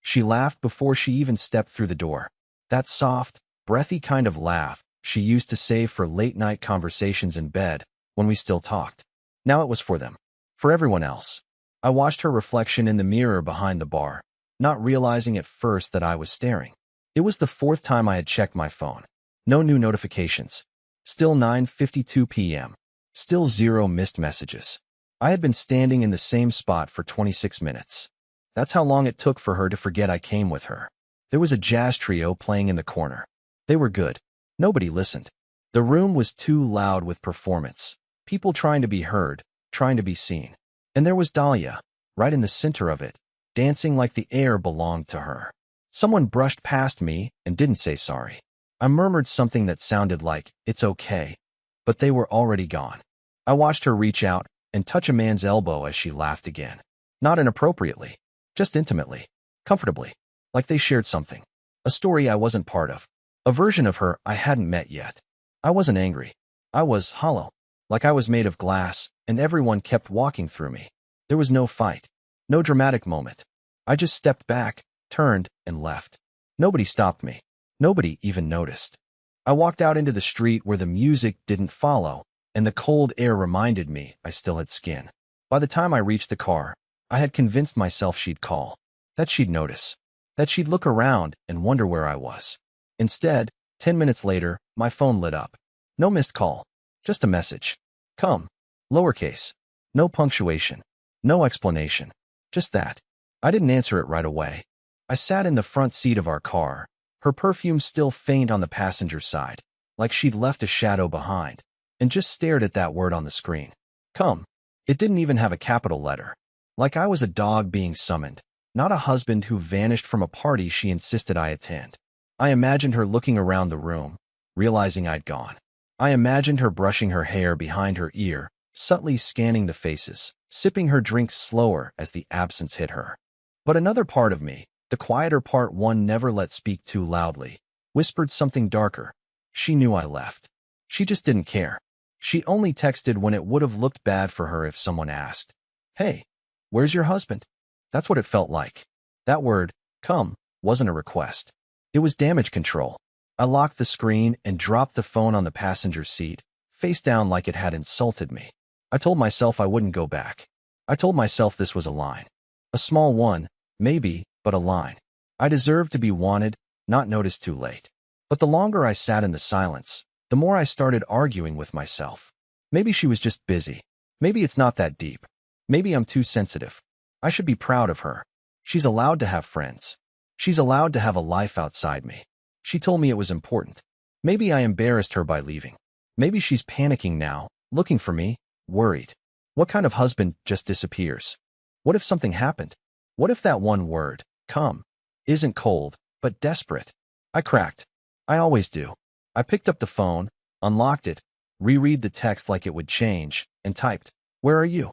She laughed before she even stepped through the door. That soft, breathy kind of laugh she used to save for late-night conversations in bed when we still talked. Now it was for them. For everyone else. I watched her reflection in the mirror behind the bar, not realizing at first that I was staring. It was the fourth time I had checked my phone. No new notifications. Still 9:52 p.m. Still 0 missed messages. I had been standing in the same spot for 26 minutes. That's how long it took for her to forget I came with her. There was a jazz trio playing in the corner. They were good. Nobody listened. The room was too loud with performance. People trying to be heard, trying to be seen. And there was Dahlia, right in the center of it, dancing like the air belonged to her. Someone brushed past me and didn't say sorry. I murmured something that sounded like, "It's okay," but they were already gone. I watched her reach out and touch a man's elbow as she laughed again. Not inappropriately, just intimately, comfortably, like they shared something. A story I wasn't part of. A version of her I hadn't met yet. I wasn't angry. I was hollow, like I was made of glass, and everyone kept walking through me. There was no fight, no dramatic moment. I just stepped back, turned, and left. Nobody stopped me. Nobody even noticed. I walked out into the street where the music didn't follow, and the cold air reminded me I still had skin. By the time I reached the car, I had convinced myself she'd call, that she'd notice, that she'd look around and wonder where I was. Instead, 10 minutes later, my phone lit up. No missed call, just a message. Come. Lowercase. No punctuation. No explanation. Just that. I didn't answer it right away. I sat in the front seat of our car, her perfume still faint on the passenger side, like she'd left a shadow behind, and just stared at that word on the screen. Come. It didn't even have a capital letter. Like I was a dog being summoned, not a husband who vanished from a party she insisted I attend. I imagined her looking around the room, realizing I'd gone. I imagined her brushing her hair behind her ear, subtly scanning the faces, sipping her drink slower as the absence hit her. But another part of me, the quieter part one never let speak too loudly, whispered something darker. She knew I left. She just didn't care. She only texted when it would have looked bad for her if someone asked, "Hey, where's your husband?" That's what it felt like. That word, come, wasn't a request. It was damage control. I locked the screen and dropped the phone on the passenger seat, face down like it had insulted me. I told myself I wouldn't go back. I told myself this was a line. A small one, maybe, but a line. I deserved to be wanted, not noticed too late. But the longer I sat in the silence, the more I started arguing with myself. Maybe she was just busy. Maybe it's not that deep. Maybe I'm too sensitive. I should be proud of her. She's allowed to have friends. She's allowed to have a life outside me. She told me it was important. Maybe I embarrassed her by leaving. Maybe she's panicking now, looking for me, worried. What kind of husband just disappears? What if something happened? What if that one word, come, isn't cold, but desperate? I cracked. I always do. I picked up the phone, unlocked it, reread the text like it would change, and typed, "Where are you?"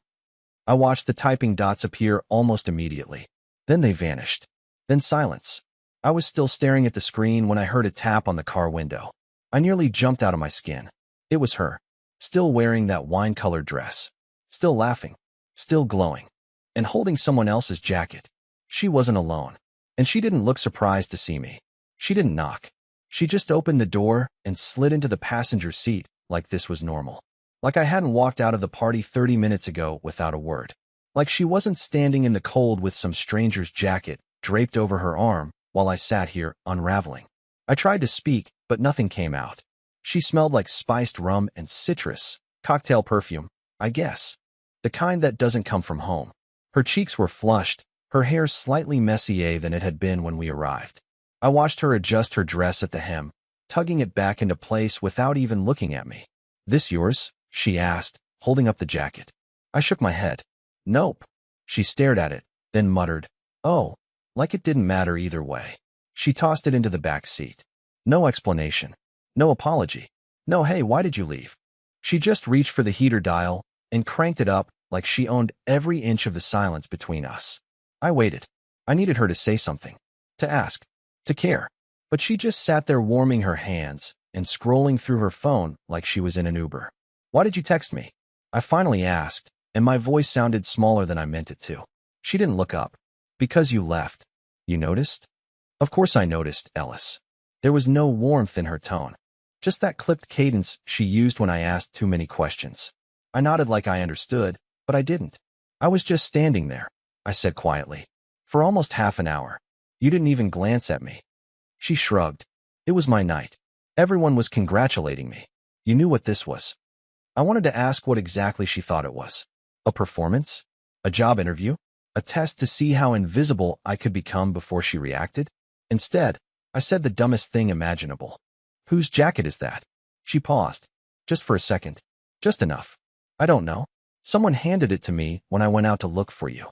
I watched the typing dots appear almost immediately. Then they vanished. Then silence. I was still staring at the screen when I heard a tap on the car window. I nearly jumped out of my skin. It was her. Still wearing that wine-colored dress. Still laughing. Still glowing. And holding someone else's jacket. She wasn't alone. And she didn't look surprised to see me. She didn't knock. She just opened the door and slid into the passenger seat like this was normal. Like I hadn't walked out of the party 30 minutes ago without a word. Like she wasn't standing in the cold with some stranger's jacket draped over her arm while I sat here unraveling. I tried to speak, but nothing came out. She smelled like spiced rum and citrus, cocktail perfume, I guess. The kind that doesn't come from home. Her cheeks were flushed, her hair slightly messier than it had been when we arrived. I watched her adjust her dress at the hem, tugging it back into place without even looking at me. "This yours?" she asked, holding up the jacket. I shook my head. "Nope." She stared at it, then muttered, "Oh," like it didn't matter either way. She tossed it into the back seat. No explanation. No apology. No, "Hey, why did you leave?" She just reached for the heater dial and cranked it up like she owned every inch of the silence between us. I waited. I needed her to say something. To ask. To care. But she just sat there warming her hands and scrolling through her phone like she was in an Uber. "Why did you text me?" I finally asked, and my voice sounded smaller than I meant it to. She didn't look up. "Because you left." You noticed? Of course I noticed, Ellis. There was no warmth in her tone. Just that clipped cadence she used when I asked too many questions. I nodded like I understood, but I didn't. I was just standing there, I said quietly. For almost half an hour. You didn't even glance at me. She shrugged. It was my night. Everyone was congratulating me. You knew what this was. I wanted to ask what exactly she thought it was. A performance? A job interview? A test to see how invisible I could become before she reacted? Instead, I said the dumbest thing imaginable. Whose jacket is that? She paused. Just for a second. Just enough. I don't know. Someone handed it to me when I went out to look for you.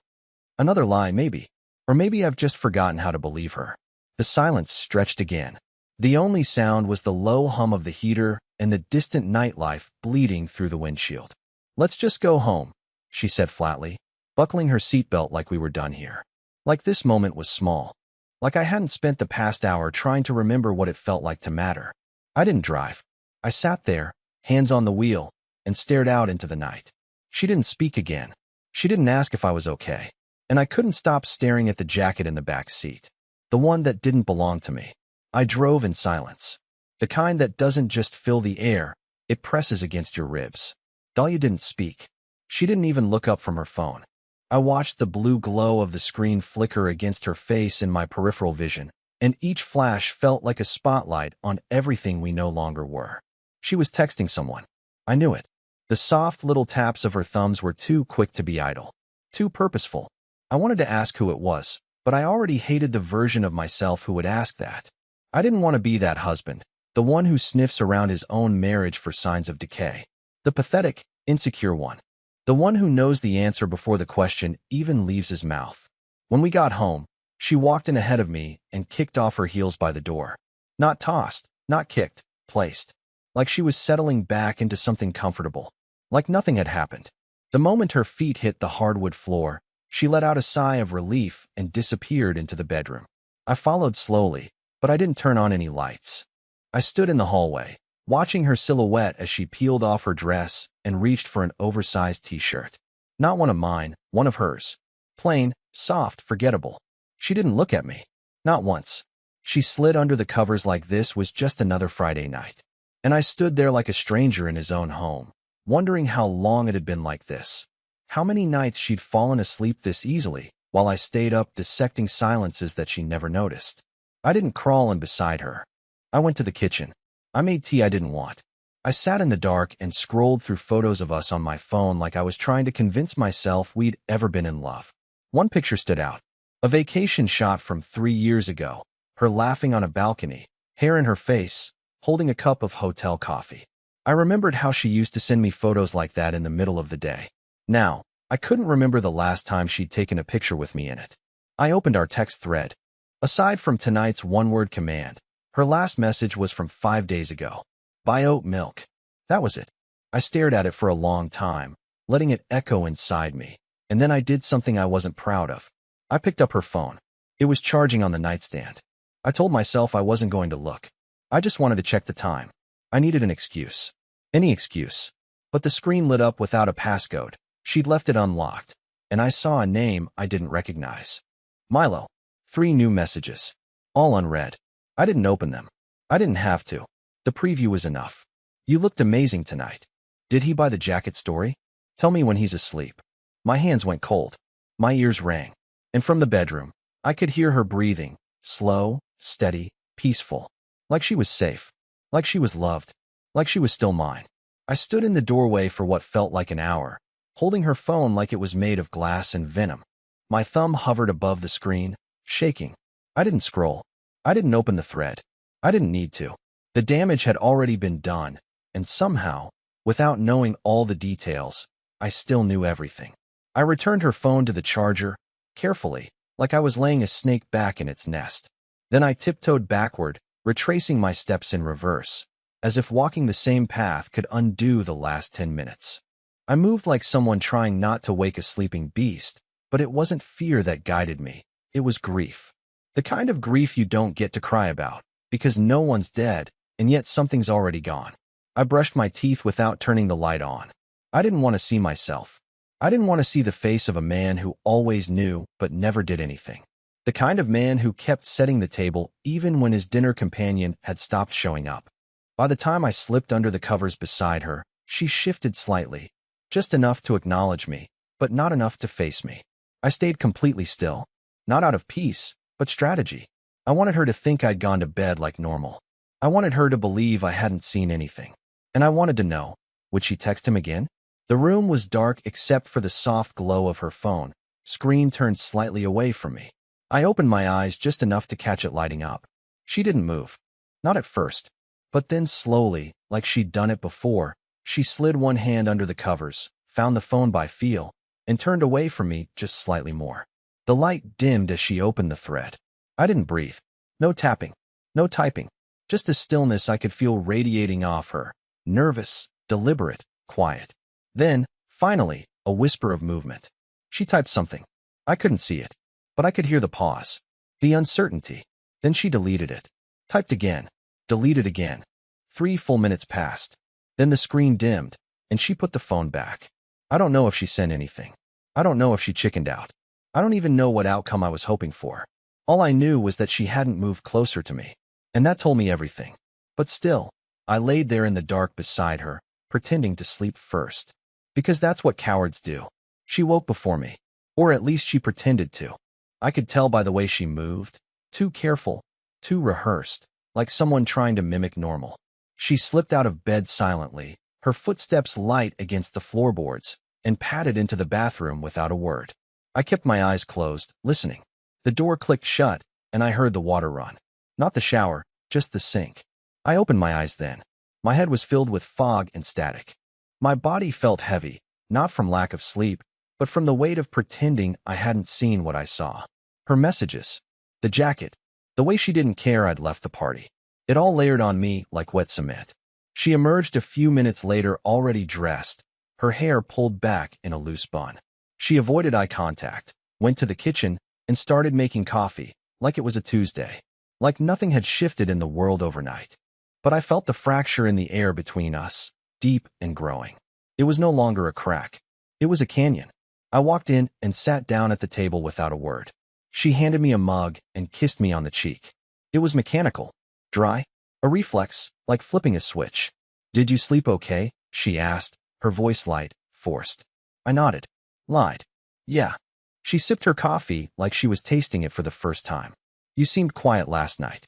Another lie, maybe. Or maybe I've just forgotten how to believe her. The silence stretched again. The only sound was the low hum of the heater and the distant nightlife bleeding through the windshield. Let's just go home, she said flatly, buckling her seatbelt like we were done here. Like this moment was small. Like I hadn't spent the past hour trying to remember what it felt like to matter. I didn't drive. I sat there, hands on the wheel, and stared out into the night. She didn't speak again. She didn't ask if I was okay. And I couldn't stop staring at the jacket in the back seat. The one that didn't belong to me. I drove in silence. The kind that doesn't just fill the air, it presses against your ribs. Dahlia didn't speak. She didn't even look up from her phone. I watched the blue glow of the screen flicker against her face in my peripheral vision, and each flash felt like a spotlight on everything we no longer were. She was texting someone. I knew it. The soft little taps of her thumbs were too quick to be idle. Too purposeful. I wanted to ask who it was, but I already hated the version of myself who would ask that. I didn't want to be that husband, the one who sniffs around his own marriage for signs of decay. The pathetic, insecure one. The one who knows the answer before the question even leaves his mouth. When we got home, she walked in ahead of me and kicked off her heels by the door. Not tossed, not kicked, placed. Like she was settling back into something comfortable. Like nothing had happened. The moment her feet hit the hardwood floor, she let out a sigh of relief and disappeared into the bedroom. I followed slowly, but I didn't turn on any lights. I stood in the hallway, watching her silhouette as she peeled off her dress and reached for an oversized t-shirt. Not one of mine, one of hers. Plain, soft, forgettable. She didn't look at me. Not once. She slid under the covers like this was just another Friday night. And I stood there like a stranger in his own home, wondering how long it had been like this. How many nights she'd fallen asleep this easily, while I stayed up dissecting silences that she never noticed. I didn't crawl in beside her. I went to the kitchen. I made tea I didn't want. I sat in the dark and scrolled through photos of us on my phone like I was trying to convince myself we'd ever been in love. One picture stood out. A vacation shot from 3 years ago. Her laughing on a balcony, hair in her face, holding a cup of hotel coffee. I remembered how she used to send me photos like that in the middle of the day. Now, I couldn't remember the last time she'd taken a picture with me in it. I opened our text thread. Aside from tonight's one-word command, her last message was from 5 days ago. Buy oat milk. That was it. I stared at it for a long time, letting it echo inside me, and then I did something I wasn't proud of. I picked up her phone. It was charging on the nightstand. I told myself I wasn't going to look. I just wanted to check the time. I needed an excuse. Any excuse. But the screen lit up without a passcode. She'd left it unlocked, and I saw a name I didn't recognize. Milo. 3 new messages. All unread. I didn't open them. I didn't have to. The preview was enough. You looked amazing tonight. Did he buy the jacket story? Tell me when he's asleep. My hands went cold. My ears rang. And from the bedroom, I could hear her breathing, slow, steady, peaceful. Like she was safe. Like she was loved. Like she was still mine. I stood in the doorway for what felt like an hour, holding her phone like it was made of glass and venom. My thumb hovered above the screen, shaking. I didn't scroll. I didn't open the thread. I didn't need to. The damage had already been done, and somehow, without knowing all the details, I still knew everything. I returned her phone to the charger, carefully, like I was laying a snake back in its nest. Then I tiptoed backward, retracing my steps in reverse, as if walking the same path could undo the last 10 minutes. I moved like someone trying not to wake a sleeping beast, but it wasn't fear that guided me. It was grief. The kind of grief you don't get to cry about, because no one's dead, and yet something's already gone. I brushed my teeth without turning the light on. I didn't want to see myself. I didn't want to see the face of a man who always knew but never did anything. The kind of man who kept setting the table even when his dinner companion had stopped showing up. By the time I slipped under the covers beside her, she shifted slightly, just enough to acknowledge me, but not enough to face me. I stayed completely still, not out of peace, but strategy. I wanted her to think I'd gone to bed like normal. I wanted her to believe I hadn't seen anything. And I wanted to know, would she text him again? The room was dark except for the soft glow of her phone, screen turned slightly away from me. I opened my eyes just enough to catch it lighting up. She didn't move. Not at first. But then slowly, like she'd done it before, she slid one hand under the covers, found the phone by feel, and turned away from me just slightly more. The light dimmed as she opened the thread. I didn't breathe. No tapping. No typing. Just a stillness I could feel radiating off her. Nervous, deliberate, quiet. Then, finally, a whisper of movement. She typed something. I couldn't see it, but I could hear the pause. The uncertainty. Then she deleted it. Typed again. Deleted again. 3 full minutes passed. Then the screen dimmed, and she put the phone back. I don't know if she sent anything. I don't know if she chickened out. I don't even know what outcome I was hoping for. All I knew was that she hadn't moved closer to me, and that told me everything. But still, I laid there in the dark beside her, pretending to sleep first. Because that's what cowards do. She woke before me. Or at least she pretended to. I could tell by the way she moved. Too careful, too rehearsed. Like someone trying to mimic normal. She slipped out of bed silently, her footsteps light against the floorboards, and padded into the bathroom without a word. I kept my eyes closed, listening. The door clicked shut, and I heard the water run. Not the shower, just the sink. I opened my eyes then. My head was filled with fog and static. My body felt heavy, not from lack of sleep, but from the weight of pretending I hadn't seen what I saw. Her messages. The jacket. The way she didn't care I'd left the party. It all layered on me like wet cement. She emerged a few minutes later already dressed, her hair pulled back in a loose bun. She avoided eye contact, went to the kitchen, and started making coffee, like it was a Tuesday. Like nothing had shifted in the world overnight. But I felt the fracture in the air between us, deep and growing. It was no longer a crack. It was a canyon. I walked in and sat down at the table without a word. She handed me a mug and kissed me on the cheek. It was mechanical, dry, a reflex, like flipping a switch. "Did you sleep okay?" she asked, her voice light, forced. I nodded. Lied. Yeah. She sipped her coffee like she was tasting it for the first time. "You seemed quiet last night."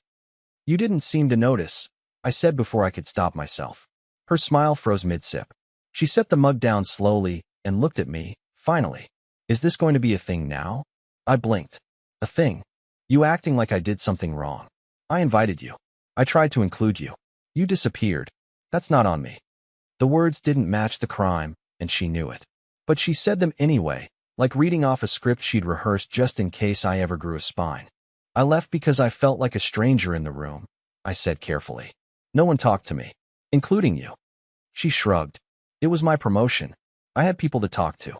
"You didn't seem to notice," I said before I could stop myself. Her smile froze mid-sip. She set the mug down slowly and looked at me, finally. "Is this going to be a thing now?" I blinked. "A thing? You acting like I did something wrong. I invited you. I tried to include you. You disappeared. That's not on me." The words didn't match the crime, and she knew it. But she said them anyway, like reading off a script she'd rehearsed just in case I ever grew a spine. "I left because I felt like a stranger in the room," I said carefully. "No one talked to me, including you." She shrugged. "It was my promotion. I had people to talk to."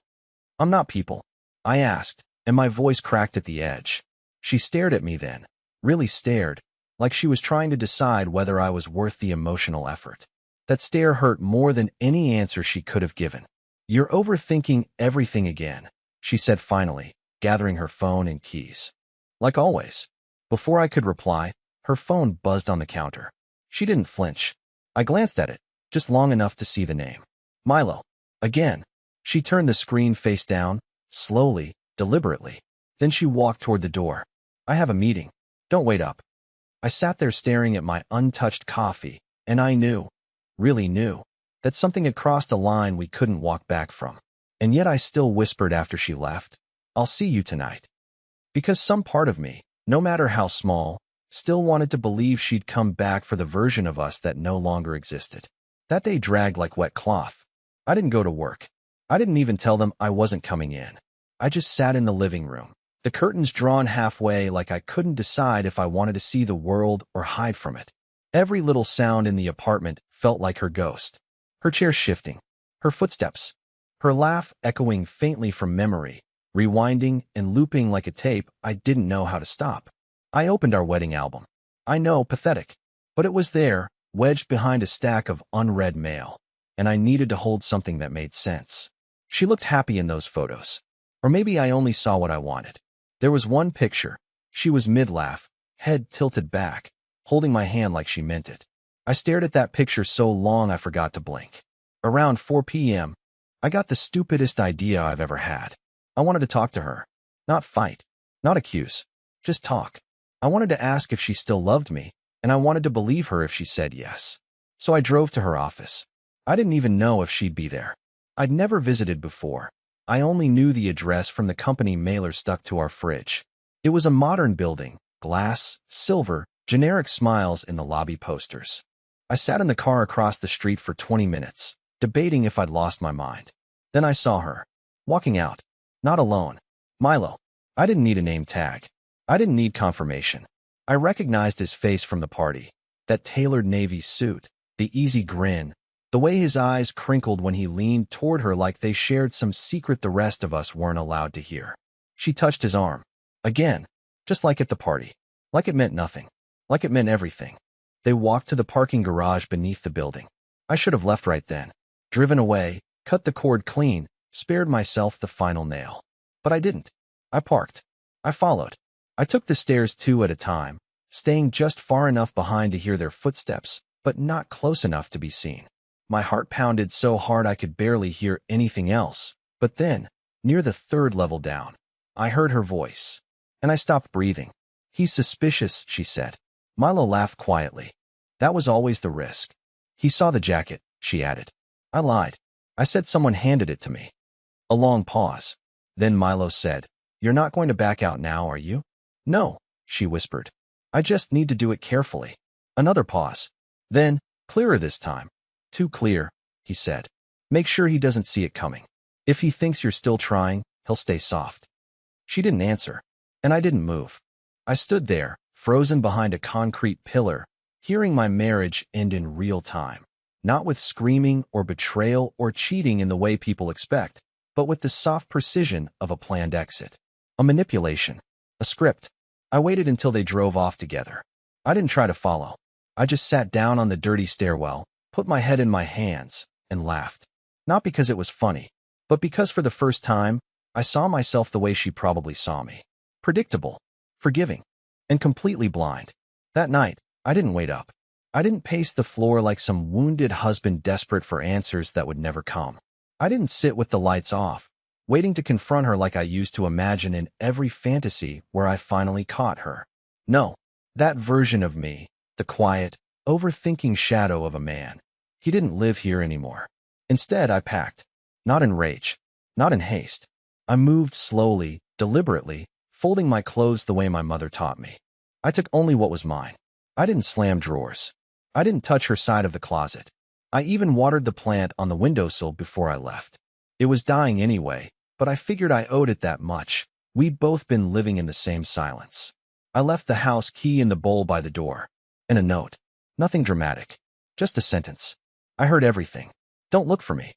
"I'm not people," I asked, and my voice cracked at the edge. She stared at me then, really stared, like she was trying to decide whether I was worth the emotional effort. That stare hurt more than any answer she could have given. "You're overthinking everything again," she said finally, gathering her phone and keys. Like always. Before I could reply, her phone buzzed on the counter. She didn't flinch. I glanced at it, just long enough to see the name. Milo. Again. She turned the screen face down, slowly, deliberately. Then she walked toward the door. "I have a meeting. Don't wait up." I sat there staring at my untouched coffee, and I knew, really knew, that something had crossed a line we couldn't walk back from. And yet I still whispered after she left, "I'll see you tonight." Because some part of me, no matter how small, still wanted to believe she'd come back for the version of us that no longer existed. That day dragged like wet cloth. I didn't go to work. I didn't even tell them I wasn't coming in. I just sat in the living room, the curtains drawn halfway like I couldn't decide if I wanted to see the world or hide from it. Every little sound in the apartment felt like her ghost. Her chair shifting, her footsteps, her laugh echoing faintly from memory, rewinding and looping like a tape I didn't know how to stop. I opened our wedding album. I know, pathetic, but it was there, wedged behind a stack of unread mail, and I needed to hold something that made sense. She looked happy in those photos. Or maybe I only saw what I wanted. There was one picture. She was mid-laugh, head tilted back, holding my hand like she meant it. I stared at that picture so long I forgot to blink. Around 4 p.m., I got the stupidest idea I've ever had. I wanted to talk to her. Not fight. Not accuse. Just talk. I wanted to ask if she still loved me, and I wanted to believe her if she said yes. So I drove to her office. I didn't even know if she'd be there. I'd never visited before. I only knew the address from the company mailer stuck to our fridge. It was a modern building, glass, silver, generic smiles in the lobby posters. I sat in the car across the street for 20 minutes, debating if I'd lost my mind. Then I saw her, walking out. Not alone. Milo. I didn't need a name tag. I didn't need confirmation. I recognized his face from the party. That tailored navy suit, the easy grin, the way his eyes crinkled when he leaned toward her like they shared some secret the rest of us weren't allowed to hear. She touched his arm. Again, just like at the party. Like it meant nothing. Like it meant everything. They walked to the parking garage beneath the building. I should have left right then. Driven away, cut the cord clean, spared myself the final nail. But I didn't. I parked. I followed. I took the stairs 2 at a time, staying just far enough behind to hear their footsteps, but not close enough to be seen. My heart pounded so hard I could barely hear anything else. But then, near the 3rd level down, I heard her voice. And I stopped breathing. He's suspicious, she said. Milo laughed quietly. That was always the risk. He saw the jacket, she added. I lied. I said someone handed it to me. A long pause. Then Milo said, You're not going to back out now, are you? No, she whispered. I just need to do it carefully. Another pause. Then, clearer this time. Too clear, he said. Make sure he doesn't see it coming. If he thinks you're still trying, he'll stay soft. She didn't answer, and I didn't move. I stood there, frozen behind a concrete pillar, hearing my marriage end in real time. Not with screaming or betrayal or cheating in the way people expect, but with the soft precision of a planned exit. A manipulation. A script. I waited until they drove off together. I didn't try to follow. I just sat down on the dirty stairwell, put my head in my hands, and laughed. Not because it was funny, but because for the first time, I saw myself the way she probably saw me. Predictable, forgiving, and completely blind. That night, I didn't wait up. I didn't pace the floor like some wounded husband desperate for answers that would never come. I didn't sit with the lights off, waiting to confront her like I used to imagine in every fantasy where I finally caught her. No, that version of me, the quiet, overthinking shadow of a man, he didn't live here anymore. Instead, I packed. Not in rage, not in haste. I moved slowly, deliberately, folding my clothes the way my mother taught me. I took only what was mine. I didn't slam drawers. I didn't touch her side of the closet. I even watered the plant on the windowsill before I left. It was dying anyway, but I figured I owed it that much. We'd both been living in the same silence. I left the house key in the bowl by the door. And a note. Nothing dramatic. Just a sentence. I heard everything. Don't look for me.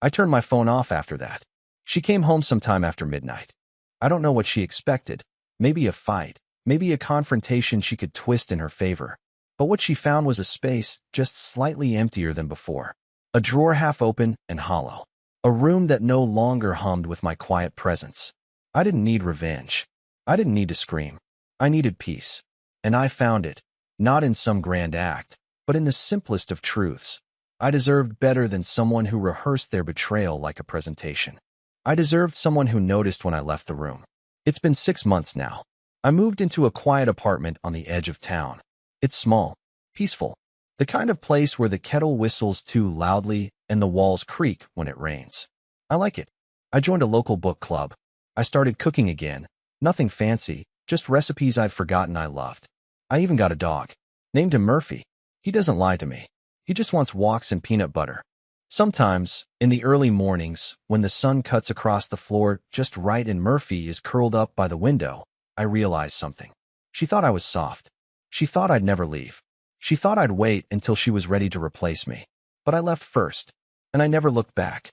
I turned my phone off after that. She came home sometime after midnight. I don't know what she expected. Maybe a fight. Maybe a confrontation she could twist in her favor. But what she found was a space just slightly emptier than before. A drawer half open and hollow. A room that no longer hummed with my quiet presence. I didn't need revenge. I didn't need to scream. I needed peace. And I found it, not in some grand act, but in the simplest of truths. I deserved better than someone who rehearsed their betrayal like a presentation. I deserved someone who noticed when I left the room. It's been 6 months now. I moved into a quiet apartment on the edge of town. It's small, peaceful, the kind of place where the kettle whistles too loudly and the walls creak when it rains. I like it. I joined a local book club. I started cooking again. Nothing fancy, just recipes I'd forgotten I loved. I even got a dog. Named him Murphy. He doesn't lie to me. He just wants walks and peanut butter. Sometimes, in the early mornings, when the sun cuts across the floor just right and Murphy is curled up by the window, I realize something. She thought I was soft. She thought I'd never leave. She thought I'd wait until she was ready to replace me. But I left first, and I never looked back.